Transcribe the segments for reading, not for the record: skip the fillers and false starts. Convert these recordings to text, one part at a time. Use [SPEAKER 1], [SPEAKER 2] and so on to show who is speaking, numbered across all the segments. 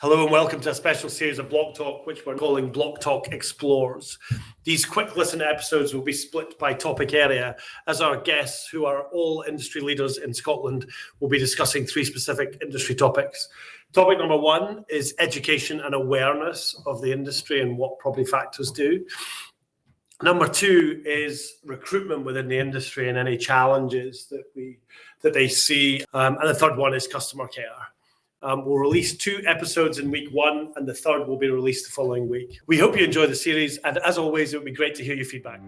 [SPEAKER 1] Hello and welcome to a special series of Blocktalk, which we're calling Blocktalk Explores. These quick listen episodes will be split by topic area, as our guests, who are all industry leaders in Scotland, will be discussing three specific industry topics. Topic number one is education and awareness of the industry and what property factors do. Number two is recruitment within the industry and any challenges that they see. And the third one is customer care. We'll release 2 episodes in week 1, and the third will be released the following week. We hope you enjoy the series, and as always, it would be great to hear your feedback.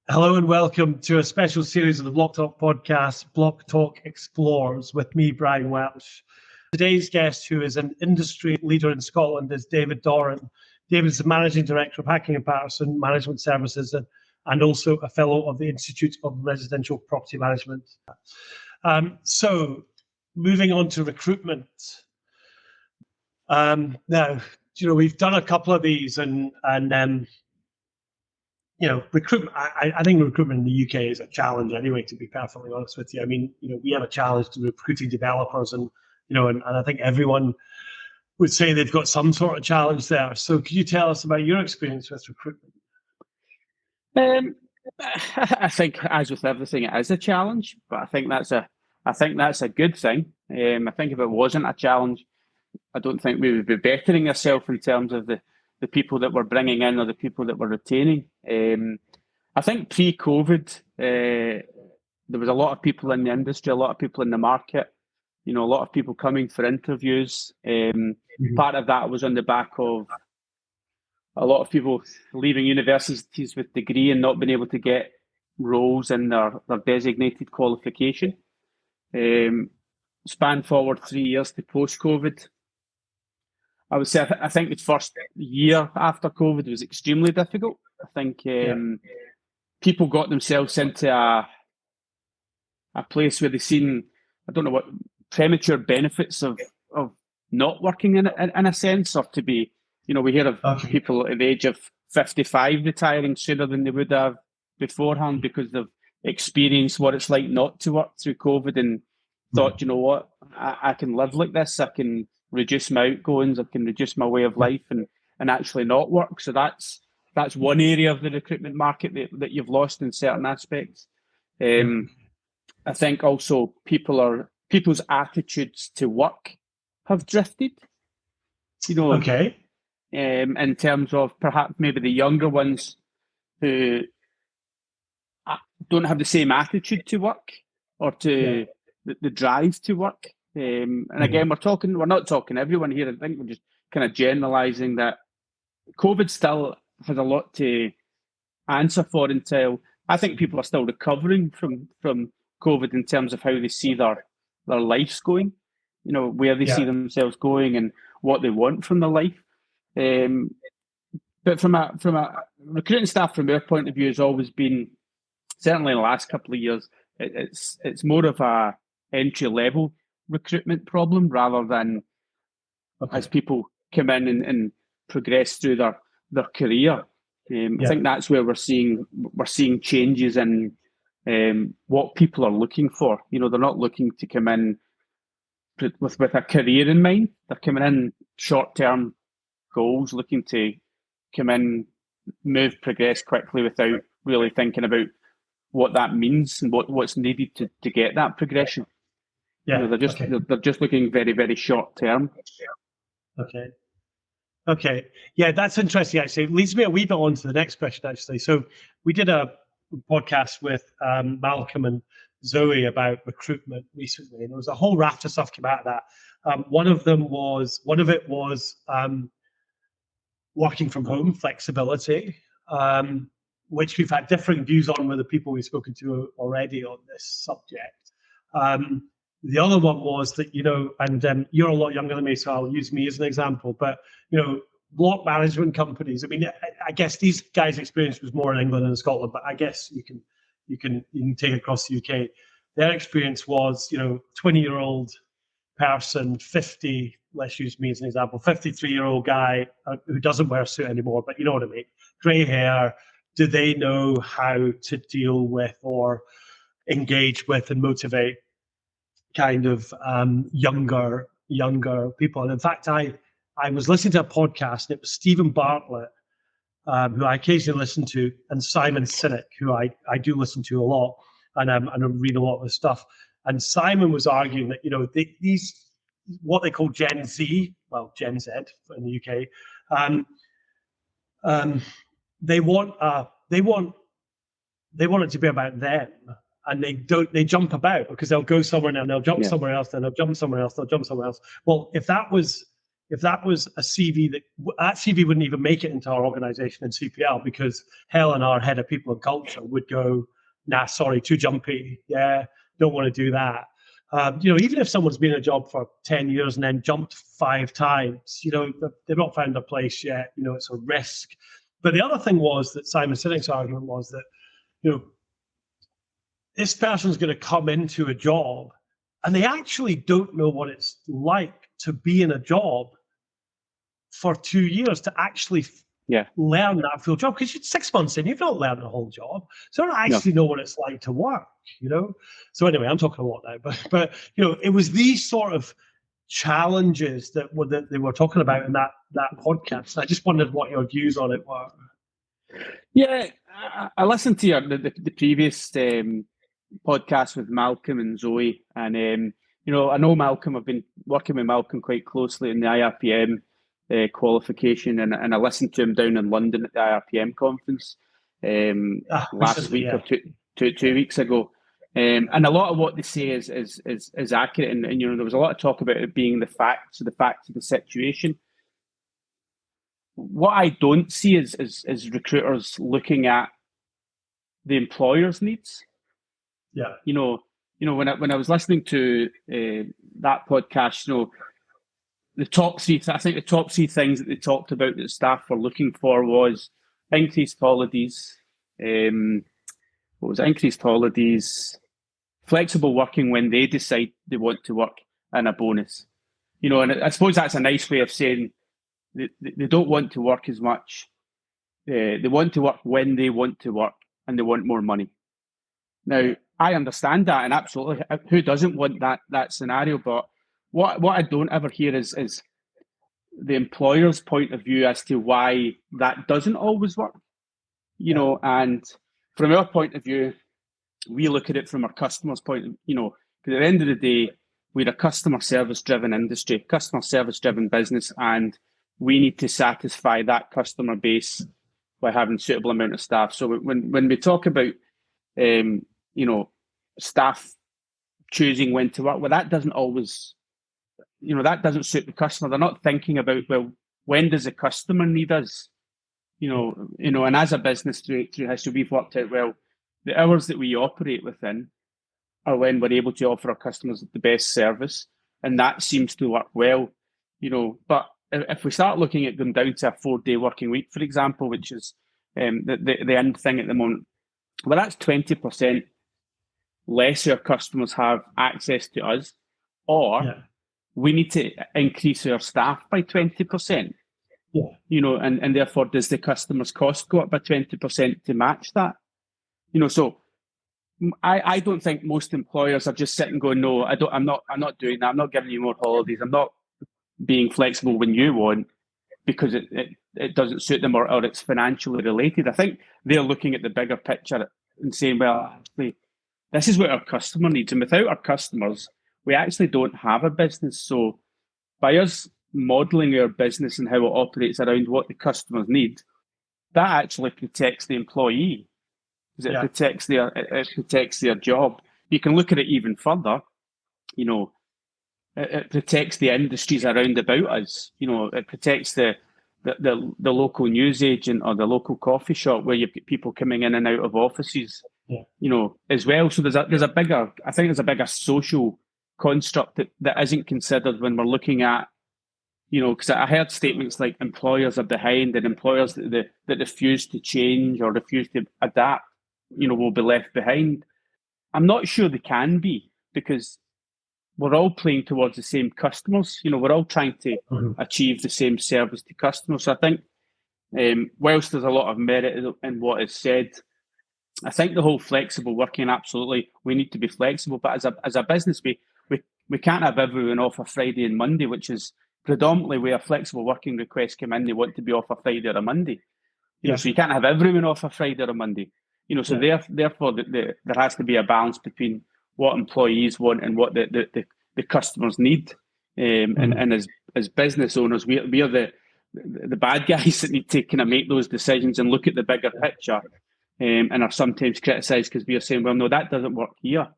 [SPEAKER 1] Hello and welcome to a special series of the Blocktalk podcast, Blocktalk Explores, with me, Brian Welch. Today's guest, who is an industry leader in Scotland, is David Doran. David is the Managing Director of Hacking & Patterson Management Services and also a Fellow of the Institute of Residential Property Management. So, moving on to recruitment. Now, we've done a couple of these and recruitment, I think recruitment in the UK is a challenge anyway, to be perfectly honest with you. I mean, we have a challenge to recruiting developers and I think everyone would say they've got some sort of challenge there. So could you tell us about your experience with recruitment?
[SPEAKER 2] I think, as with everything, it is a challenge, but I think that's a good thing. I think if it wasn't a challenge, I don't think we would be bettering ourselves in terms of the people that we're bringing in or the people that we're retaining. I think pre-COVID, there was a lot of people in the industry, a lot of people in the market, a lot of people coming for interviews. Part of that was on the back of a lot of people leaving universities with degree and not being able to get roles in their designated qualification. Span forward 3 years to post-COVID. I would say I think the first year after COVID was extremely difficult. I think people got themselves into a place where they've seen, I don't know what, premature benefits of not working in a sense, or to be, we hear of people at the age of 55 retiring sooner than they would have beforehand because they've experienced what it's like not to work through COVID and thought, what, I can live like this, I can reduce my outgoings, I can reduce my way of life and actually not work. So that's one area of the recruitment market that you've lost in certain aspects. I think also people's attitudes to work have drifted. In terms of perhaps maybe the younger ones who don't have the same attitude to work or to the drive to work. And again, we're not talking everyone here. I think we're just kind of generalizing that COVID still has a lot to answer for until I think people are still recovering from COVID in terms of how they see their lives going, where they see themselves going and what they want from their life. But from a recruiting staff, from our point of view, has always been, certainly in the last couple of years, it's more of a entry level recruitment problem rather than as people come in and progress through their career. I think that's where we're seeing changes in what people are looking for. They're not looking to come in with a career in mind. They're coming in short-term goals, looking to come in, move, progress quickly without really thinking about what that means and what's needed to get that progression. They're just looking very, very short term.
[SPEAKER 1] Okay. Yeah, that's interesting, actually. It leads me a wee bit on to the next question, actually. So we did a podcast with Malcolm and Zoe about recruitment recently, and there was a whole raft of stuff came out of that. One of it was working from home, flexibility. which we've had differing views on with the people we've spoken to already on this subject. The other one was that, and you're a lot younger than me, so I'll use me as an example, but, block management companies. I mean, I guess these guys' experience was more in England and Scotland, but I guess you can take it across the UK. Their experience was, 20-year-old person, 50, let's use me as an example, 53-year-old guy who doesn't wear a suit anymore, but you know what I mean, grey hair. Do they know how to deal with or engage with and motivate kind of younger people? And in fact, I was listening to a podcast, and it was Stephen Bartlett, who I occasionally listen to, and Simon Sinek, who I do listen to a lot, and I read a lot of his stuff. And Simon was arguing that, these, what they call Gen Z, well, Gen Z in the UK, they want it to be about them, and they jump about because they'll go somewhere now, they'll jump somewhere else, then they'll jump somewhere else, they'll jump somewhere else. Well, if that was a CV, that CV wouldn't even make it into our organization in CPL, because Helen, our head of people and culture, would go, nah, sorry, too jumpy. Yeah, don't want to do that. Even if someone's been in a job for 10 years and then jumped 5 times, they've not found their place yet. It's a risk. But the other thing was that Simon Sinek's argument was that, this person's going to come into a job and they actually don't know what it's like to be in a job for 2 years to actually learn that full job. Because 6 months in, you've not learned the whole job. So I don't actually know what it's like to work, So anyway, I'm talking a lot now, but it was these sort of challenges that they were talking about in that podcast. I just wondered what your views on it were.
[SPEAKER 2] Yeah, I listened to the previous podcast with Malcolm and Zoe, and I know Malcolm. I've been working with Malcolm quite closely in the IRPM qualification, and I listened to him down in London at the IRPM conference last week or two weeks ago. And a lot of what they say is accurate, and there was a lot of talk about it being the facts of the situation. What I don't see is recruiters looking at the employer's needs.
[SPEAKER 1] Yeah.
[SPEAKER 2] When I was listening to that podcast, the top three things that they talked about that staff were looking for was increased holidays. Increased holidays, flexible working when they decide they want to work, and a bonus. And I suppose that's a nice way of saying they don't want to work as much. They want to work when they want to work, and they want more money. Now, I understand that, and absolutely, who doesn't want that scenario? But what I don't ever hear is the employer's point of view as to why that doesn't always work. And from our point of view, we look at it from our customer's point of view, because at the end of the day, we're a customer service driven industry, customer service driven business, and we need to satisfy that customer base by having suitable amount of staff. So when we talk about staff choosing when to work, well, that doesn't always, that doesn't suit the customer. They're not thinking about, well, when does the customer need us? And as a business through history, we've worked out, well, the hours that we operate within are when we're able to offer our customers the best service, and that seems to work well. But if we start looking at them down to a 4-day working week, for example, which is the end thing at the moment, well, that's 20% less our customers have access to us, or we need to increase our staff by 20%. And therefore, does the customer's cost go up by 20% to match that? So I don't think most employers are just sitting going, no, I'm not doing that. I'm not giving you more holidays. I'm not being flexible when you want, because it doesn't suit them or it's financially related. I think they're looking at the bigger picture and saying, well, actually, this is what our customer needs. And without our customers, we actually don't have a business. So by us modelling our business and how it operates around what the customers need, that actually protects the employee, because it protects their job. You can look at it even further. It protects the industries around about us. It protects the the local news agent or the local coffee shop where you've got people coming in and out of offices, as well. So there's a bigger social construct that isn't considered when we're looking at, because I heard statements like employers are behind and employers that refuse to change or refuse to adapt, will be left behind. I'm not sure they can be, because we're all playing towards the same customers. We're all trying to achieve the same service to customers. So I think, whilst there's a lot of merit in what is said, I think the whole flexible working, absolutely, we need to be flexible. But as a business, we can't have everyone off a Friday and Monday, which is predominantly where flexible working requests come in. They want to be off a Friday or a Monday. So you can't have everyone off a Friday or a Monday. So therefore, there has to be a balance between what employees want and what the customers need. And as business owners, we are the bad guys that need to kind of make those decisions and look at the bigger picture, and are sometimes criticised because we are saying, well, no, that doesn't work here,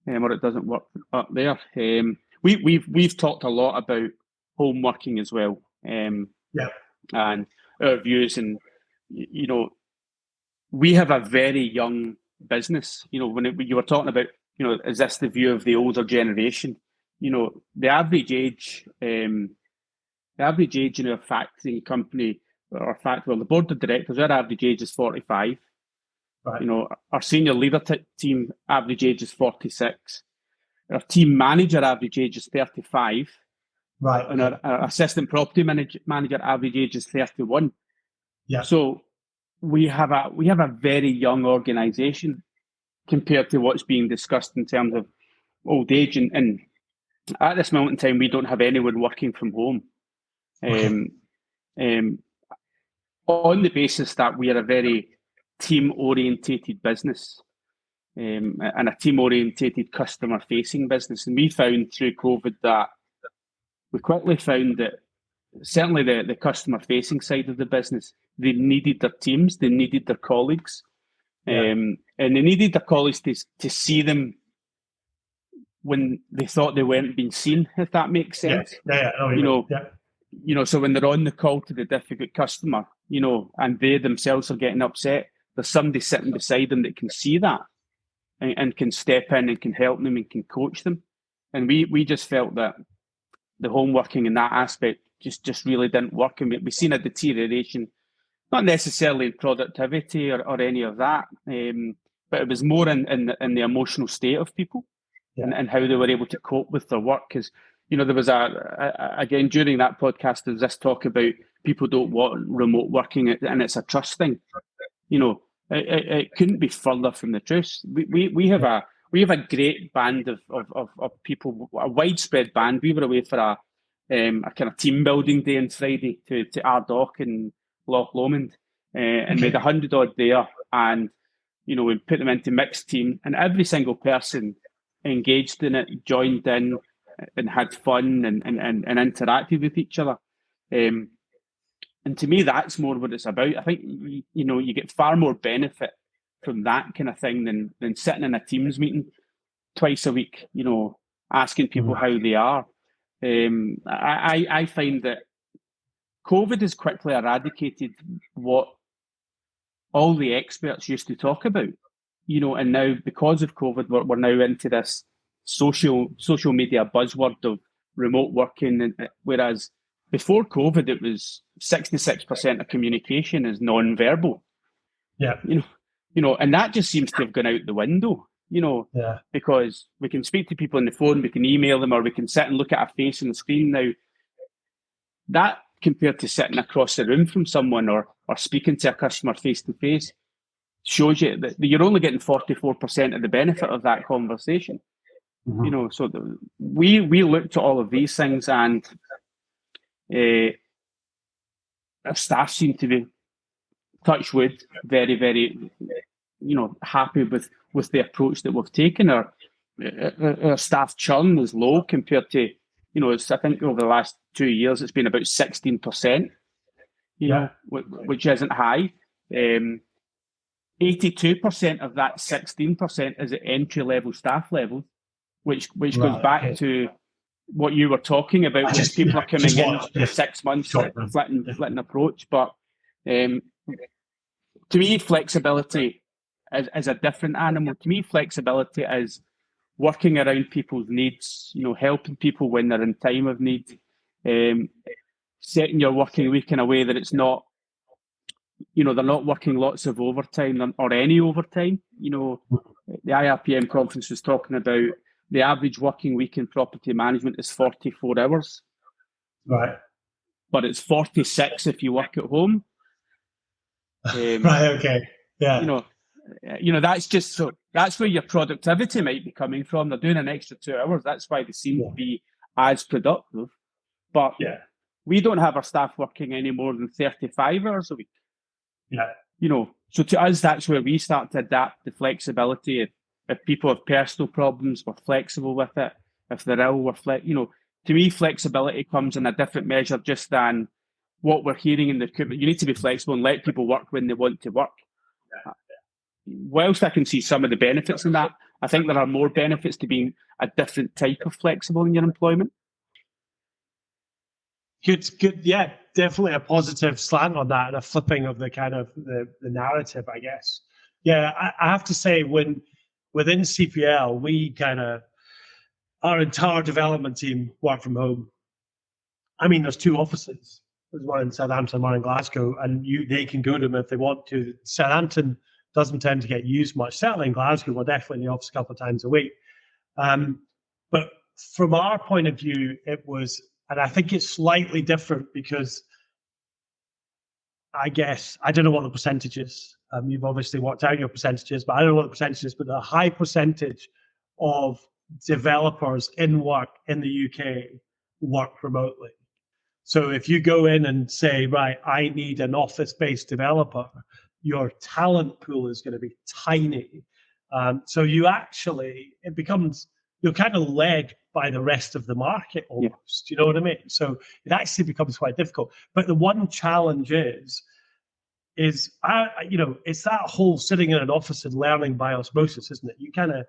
[SPEAKER 2] or it doesn't work up there. We've talked a lot about home working as well, and our views, and we have a very young business. When you were talking about, is this the view of the older generation? The average age in our factory company, the board of directors, our average age is 45. Right. Our senior leader team average age is 46. Our team manager average age is 35.
[SPEAKER 3] Right.
[SPEAKER 2] And our assistant property manager average age is 31.
[SPEAKER 3] Yeah.
[SPEAKER 2] So we have a very young organisation compared to what's being discussed in terms of old age, and at this moment in time, we don't have anyone working from home. On the basis that we are a very team-orientated business, and a team-orientated customer-facing business. And we found through COVID that we quickly found that certainly the customer-facing side of the business, they needed their teams, they needed their colleagues, and they needed their colleagues to see them when they thought they weren't being seen, if that makes sense. So when they're on the call to the difficult customer, and they themselves are getting upset, there's somebody sitting beside them that can see that and can step in and can help them and can coach them. And we just felt that the home working in that aspect just really didn't work. And we've seen a deterioration, not necessarily in productivity or any of that, but it was more in the emotional state of people and how they were able to cope with their work. Because, there was again, during that podcast, there was this talk about people don't want remote working, and it's a trust thing. It couldn't be further from the truth. We have a great band of people, a widespread band. We were away for a kind of team building day on Friday to Arddoch and Loch Lomond, and made 100 odd there. And we put them into mixed team, and every single person engaged in it, joined in, and had fun and interacted with each other. And to me, that's more what it's about. I think, you get far more benefit from that kind of thing than sitting in a Teams meeting twice a week, asking people how they are. I find that COVID has quickly eradicated what all the experts used to talk about, and now because of COVID, we're now into this social media buzzword of remote working, and whereas before COVID, it was 66% of communication is non-verbal.
[SPEAKER 3] Yeah.
[SPEAKER 2] And that just seems to have gone out the window, because we can speak to people on the phone, we can email them, or we can sit and look at a face on the screen now. That, compared to sitting across the room from someone or speaking to a customer face to face, shows you that you're only getting 44% of the benefit of that conversation. So we looked at all of these things, and our staff seem to be, touch wood, very, very, happy with the approach that we've taken. Our staff churn is low compared to, I think over the last 2 years, it's been about 16%, which isn't high. 82% of that 16% is at entry-level staff level, which goes back to what you were talking about,
[SPEAKER 3] Just
[SPEAKER 2] people are coming in
[SPEAKER 3] watch,
[SPEAKER 2] for 6 months,
[SPEAKER 3] short term.
[SPEAKER 2] flitting approach. But to me, flexibility is a different animal. To me, flexibility is working around people's needs, helping people when they're in time of need, setting your working week in a way that it's not, they're not working lots of overtime or any overtime. The IRPM conference was talking about the average working week in property management is 44 hours.
[SPEAKER 3] Right.
[SPEAKER 2] But it's 46 if you work at home.
[SPEAKER 3] Right, okay. Yeah.
[SPEAKER 2] That's where your productivity might be coming from. They're doing an extra 2 hours. That's why they seem to be as productive. But we don't have our staff working any more than 35 hours a week.
[SPEAKER 3] Yeah.
[SPEAKER 2] So to us, that's where we start to adapt the flexibility. If people have personal problems, we're flexible with it. If they're ill, we're to me, flexibility comes in a different measure just than what we're hearing in the recruitment. You need to be flexible and let people work when they want to work. Whilst I can see some of the benefits in that, I think there are more benefits to being a different type of flexible in your employment.
[SPEAKER 3] Good. Yeah, definitely a positive slant on that and a flipping of the kind of the narrative, I guess. Yeah, I have to say, within CPL, we our entire development team work from home. I mean, there's 2 offices. There's one in Southampton, one in Glasgow, and they can go to them if they want to. Southampton doesn't tend to get used much. Certainly in Glasgow, we're definitely in the office a couple of times a week. But from our point of view, it was, and I think it's slightly different because I guess, I don't know what the percentage is. You've obviously worked out your percentages, but I don't know what the percentage is, but a high percentage of developers in work in the UK work remotely. So if you go in and say, right, I need an office-based developer, your talent pool is going to be tiny. So you're kind of led by the rest of the market almost. You know what I mean? So it actually becomes quite difficult. But the one challenge is it's that whole sitting in an office and learning by osmosis, isn't it? You kind of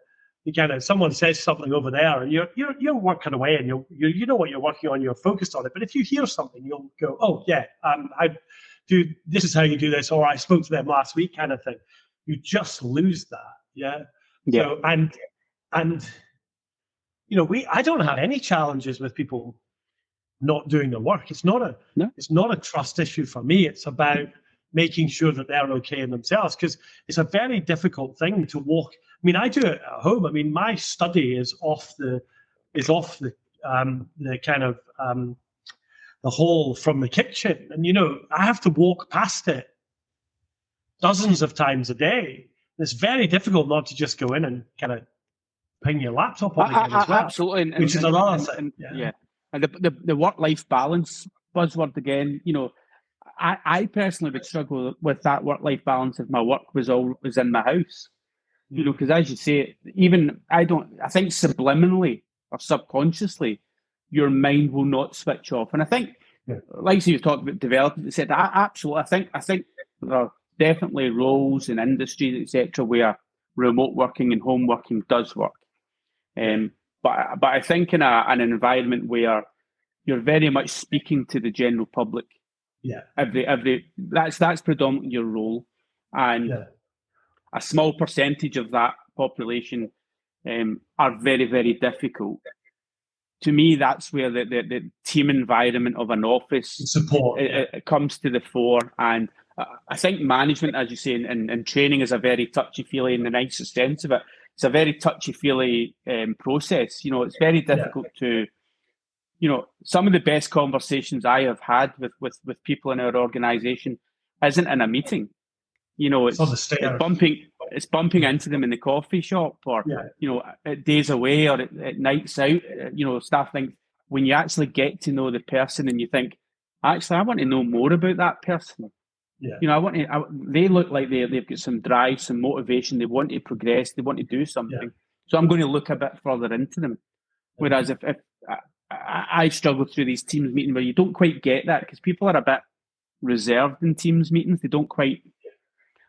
[SPEAKER 3] someone says something over there, and you're working away, and you know what you're working on, you're focused on it. But if you hear something, you'll go, oh yeah, this is how you do this, or I spoke to them last week, kind of thing. You just lose that, yeah. So and I don't have any challenges with people not doing their work. It's not a trust issue for me. It's about making sure that they're okay in themselves, because it's a very difficult thing to walk. I mean, I do it at home. I mean, my study is off the kind of the hall from the kitchen, and I have to walk past it dozens of times a day. It's very difficult not to just go in and kind of ping your laptop on again as well.
[SPEAKER 2] Absolutely,
[SPEAKER 3] which is another thing.
[SPEAKER 2] And the work-life balance buzzword again. I personally would struggle with that work-life balance if my work was in my house. Because as you say, I think subliminally or subconsciously, your mind will not switch off. And I think, like you talked about development, you said, absolutely. I think there are definitely roles in industries, etc., where remote working and home working does work. But I think in an environment where you're very much speaking to the general public, that's predominantly your role, and a small percentage of that population are very, very difficult. To me, that's where the team environment of an office
[SPEAKER 3] support
[SPEAKER 2] it comes to the fore. And I think management, as you say, and training is a very touchy-feely in the nicest sense of it. It's a very touchy-feely process. It's very difficult to, some of the best conversations I have had with people in our organisation isn't in a meeting. It's bumping into them in the coffee shop, or at days away, or at nights out. Staff think when you actually get to know the person and you think, actually, I want to know more about that person. They look like they've got some drive, some motivation. They want to progress. They want to do something. So I'm going to look a bit further into them. Whereas if I struggle through these Teams meetings where you don't quite get that, because people are a bit reserved in Teams meetings. They don't quite.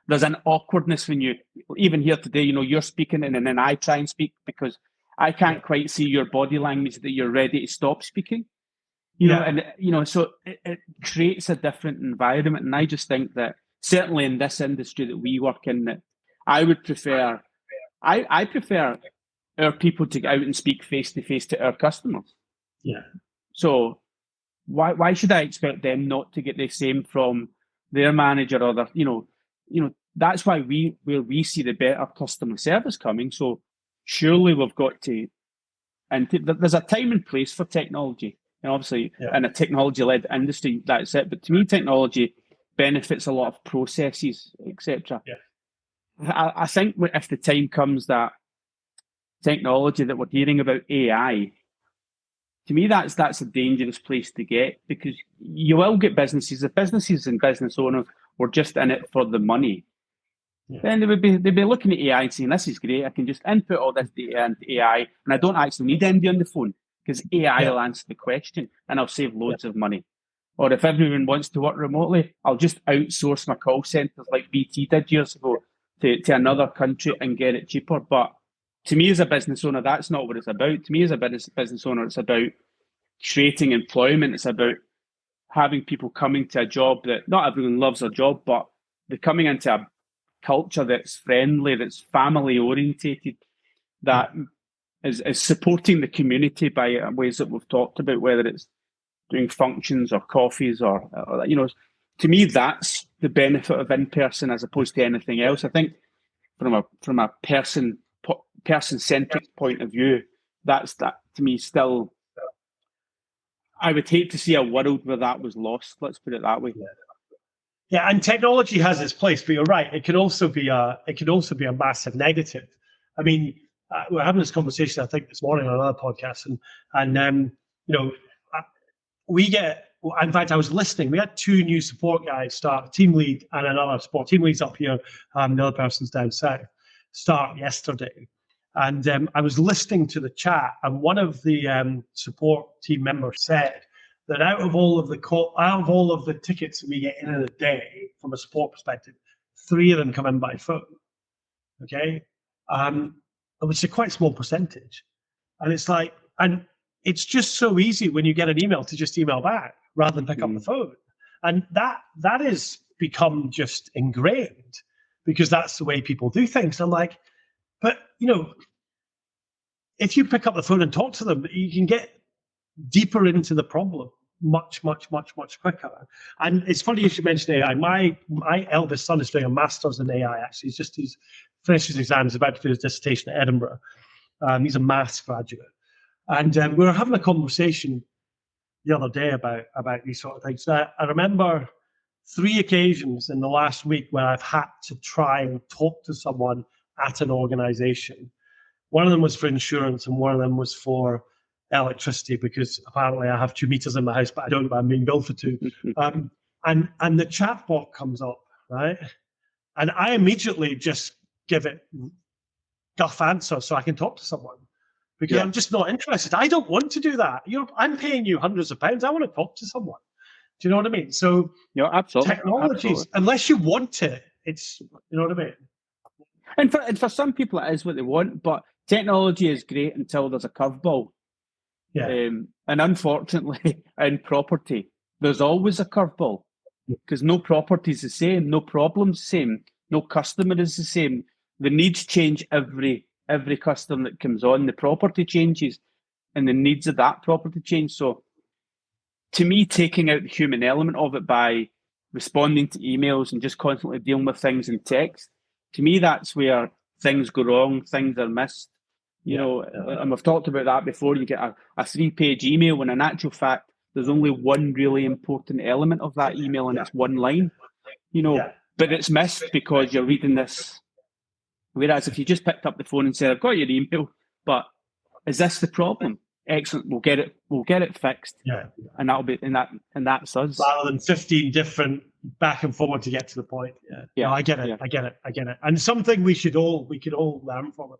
[SPEAKER 2] There's an awkwardness when even here today, you're speaking and then I try and speak because I can't quite see your body language that you're ready to stop speaking. You know, and so it creates a different environment. And I just think that certainly in this industry that we work in, that I would prefer, I prefer our people to get out and speak face to face to our customers.
[SPEAKER 3] Yeah.
[SPEAKER 2] So why should I expect them not to get the same from their manager or their, that's why where we see the better customer service coming. So surely we've got to, and there's a time and place for technology. And obviously, in a technology-led industry, that's it. But to me, technology benefits a lot of processes, etc.
[SPEAKER 3] Yeah.
[SPEAKER 2] I think if the time comes that technology that we're hearing about AI, to me, that's a dangerous place to get, because you will get businesses. If businesses and business owners were just in it for the money, then they'd be looking at AI and saying, "This is great. I can just input all this data into AI, and I don't actually need anybody on the phone." Because AI will answer the question and I'll save loads of money. Or if everyone wants to work remotely, I'll just outsource my call centres like BT did years ago to another country and get it cheaper. But to me as a business owner, that's not what it's about. To me as a business owner, it's about creating employment. It's about having people coming to a job that not everyone loves a job, but they're coming into a culture that's friendly, that's family orientated, that is supporting the community by ways that we've talked about, whether it's doing functions or coffees or to me, that's the benefit of in-person as opposed to anything else. I think from a person-centric point of view, that to me still, I would hate to see a world where that was lost. Let's put it that way.
[SPEAKER 3] Yeah, and technology has its place, but you're right. It can also be a massive negative. I mean, we're having this conversation, I think, this morning on another podcast, and we get. In fact, I was listening. We had two new support guys start, team lead and another support. Team lead's up here, the other person's down south. Start yesterday, and I was listening to the chat, and one of the support team members said that out of all of the tickets that we get in a day from a support perspective, 3 of them come in by phone. Okay. Which is a quite small percentage. And it's like, and it's just so easy when you get an email to just email back rather than pick up the phone. And that is become just ingrained because that's the way people do things. I'm like, but if you pick up the phone and talk to them, you can get deeper into the problem much, much, much, much quicker. And it's funny you should mention AI. My eldest son is doing a master's in AI, actually. He's finished his exams, about to do his dissertation at Edinburgh. He's a maths graduate. And we were having a conversation the other day about these sort of things. I remember 3 occasions in the last week where I've had to try and talk to someone at an organization. One of them was for insurance and one of them was for electricity, because apparently I have 2 meters in my house, but I don't know if I'm being billed for 2. And the chatbot comes up, right? And I immediately just give it guff answers so I can talk to someone, because I'm just not interested. I don't want to do that. I'm paying you hundreds of pounds. I want to talk to someone. Do you know what I mean? So
[SPEAKER 2] absolutely.
[SPEAKER 3] Technologies, unless you want it, it's, you know what I mean?
[SPEAKER 2] And for some people it is what they want, but technology is great until there's a curveball.
[SPEAKER 3] Yeah.
[SPEAKER 2] And unfortunately, in property, there's always a curveball, because no property is the same, no problem's the same, no customer is the same. The needs change every customer that comes on. The property changes, and the needs of that property change. So, to me, taking out the human element of it by responding to emails and just constantly dealing with things in text, to me, that's where things go wrong, things are missed. And we've talked about that before. You get a 3-page email when in actual fact, there's only one really important element of that email, and it's one line, but it's missed because you're reading this. Whereas if you just picked up the phone and said, "I've got your email, but is this the problem?" Excellent, we'll get it fixed. And that'll be, and that's us.
[SPEAKER 3] Rather than 15 different back and forward to get to the point. No, I get it. I get it. And something we could all learn from it.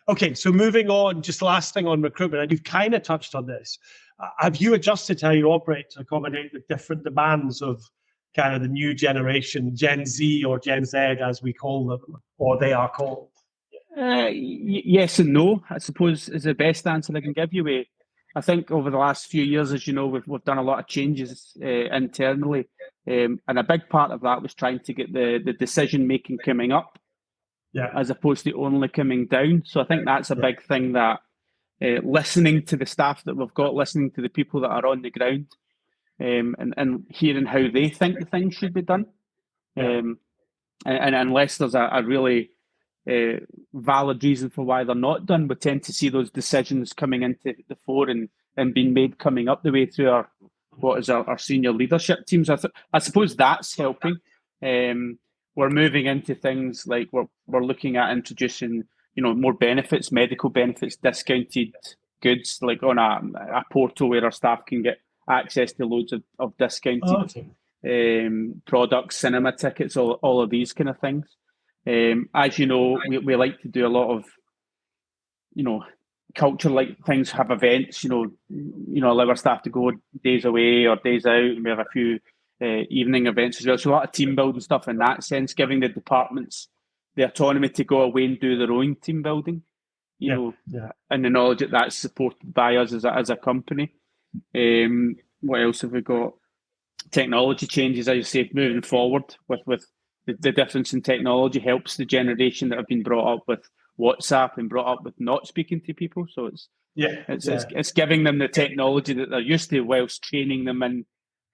[SPEAKER 3] Okay, so moving on, just last thing on recruitment, and you've kind of touched on this. Have you adjusted how you operate to accommodate the different demands of kind of the new generation, Gen Z or Gen Z, as we call them, or they are called?
[SPEAKER 2] Yes and no, I suppose, is the best answer I can give you. I think over the last few years, as you know, we've done a lot of changes internally, and a big part of that was trying to get the decision making coming up, as opposed to only coming down. So I think that's a big thing, that listening to the staff that we've got, listening to the people that are on the ground, and hearing how they think the things should be done. And unless there's a really valid reason for why they're not done, we tend to see those decisions coming into the fore and being made coming up the way through our senior leadership teams. I suppose that's helping. We're moving into things like we're looking at introducing, more benefits, medical benefits, discounted goods, like on a portal where our staff can get access to loads of discounted products, cinema tickets, all of these kind of things. As you know, we like to do a lot of, culture, like things, have events, allow our staff to go days away or days out, and we have a few evening events as well. So a lot of team building stuff in that sense, giving the departments the autonomy to go away and do their own team building, and the knowledge that that's supported by us as a company. What else have we got? Technology changes, as you say, moving forward with the difference in technology helps the generation that have been brought up with WhatsApp and brought up with not speaking to people. So it's giving them the technology that they're used to, whilst training them in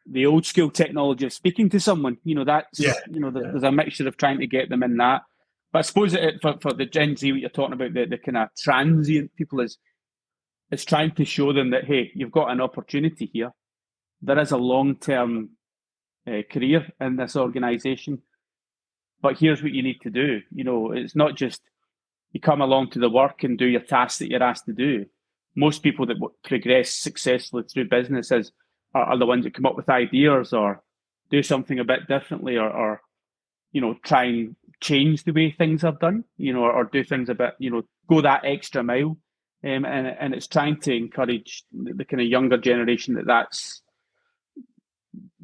[SPEAKER 2] the old school technology of speaking to someone. There's a mixture of trying to get them in that. But I suppose for the Gen Z, what you're talking about, the kind of transient people, is trying to show them that, hey, you've got an opportunity here. There is a long-term career in this organisation, but here's what you need to do. It's not just you come along to the work and do your tasks that you're asked to do. Most people that progress successfully through businesses are the ones that come up with ideas or do something a bit differently, or try and change the way things are done, or do things a bit, go that extra mile. And it's trying to encourage the kind of younger generation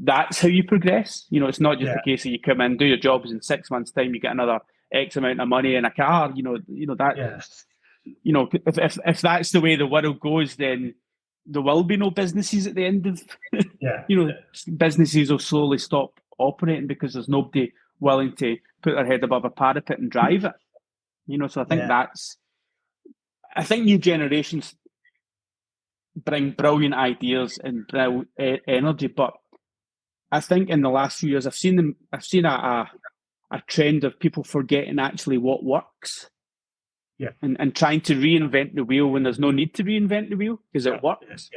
[SPEAKER 2] that's how you progress. It's not just the case that you come in, do your jobs, in 6 months' time you get another X amount of money in a car. If that's the way the world goes, then there will be no businesses at the end of. Businesses will slowly stop operating because there's nobody willing to put their head above a parapet and drive it. So I think I think new generations bring brilliant ideas and energy, but I think in the last few years I've seen a trend of people forgetting actually what works, and trying to reinvent the wheel when there's no need to reinvent the wheel because it works.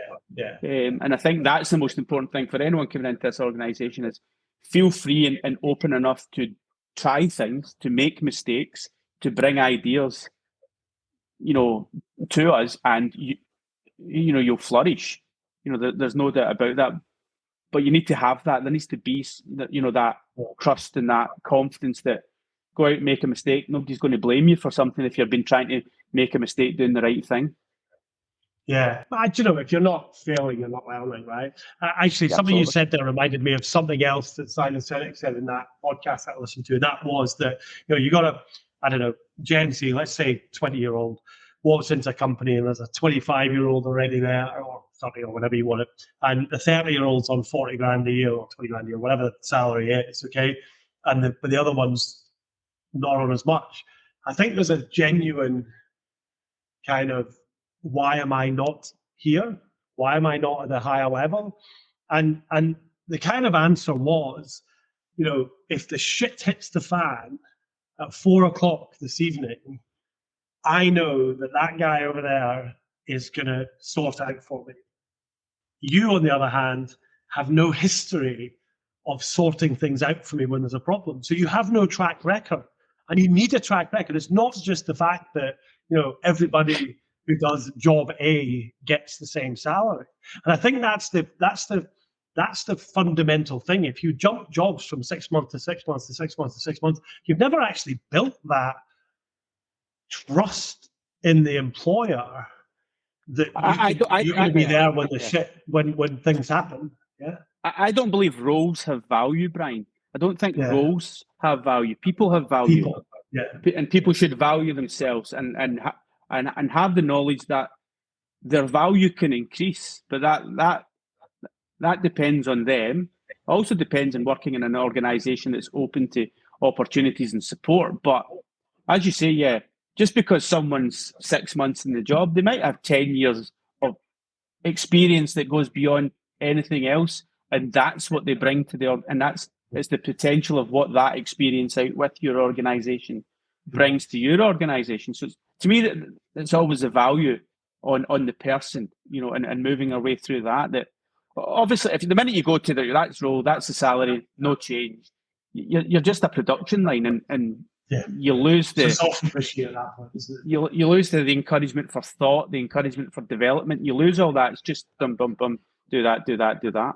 [SPEAKER 2] And I think that's the most important thing for anyone coming into this organisation, is feel free and open enough to try things, to make mistakes, to bring ideas, to us, and you'll flourish. There's no doubt about that. But you need to have that. There needs to be that trust and that confidence that go out and make a mistake. Nobody's going to blame you for something if you've been trying to make a mistake doing the right thing.
[SPEAKER 3] Yeah, but if you're not failing, you're not learning, right? Actually, something you said there reminded me of something else that Simon Sinek said in that podcast that I listened to, and that was that you got to, I don't know, Gen Z, let's say 20-year-old walks into a company and there's a 25-year-old already there, or 30 or whatever you want it, and the 30-year-old's on 40 grand a year or 20 grand a year, whatever the salary is, okay, but the other one's not on as much. I think there's a genuine kind of, why am I not here? Why am I not at a higher level? And the kind of answer was, if the shit hits the fan at 4 o'clock this evening, I know that guy over there is going to sort out for me. You, on the other hand, have no history of sorting things out for me when there's a problem. So you have no track record, and you need a track record. It's not just the fact that, everybody who does job A gets the same salary. And I think that's the fundamental thing. If you jump jobs from 6 months to 6 months to 6 months to 6 months, you've never actually built that trust in the employer that you're going to be there when when things happen. Yeah.
[SPEAKER 2] I don't believe roles have value, Brian. I don't think roles have value. People have value. and people should value themselves and have the knowledge that their value can increase, but that depends on them. Also depends on working in an organisation that's open to opportunities and support. But as you say, just because someone's 6 months in the job, they might have 10 years of experience that goes beyond anything else, and that's what they bring to it's the potential of what that experience out with your organisation brings to your organisation. So to me, it's always a value on the person, and moving our way through that. That obviously, if the minute you go to that's role, that's the salary, no change. You're just a production line, and you lose the
[SPEAKER 3] self-appreciate at that point, isn't it?
[SPEAKER 2] You lose the encouragement for thought, the encouragement for development. You lose all that. It's just bum, do that.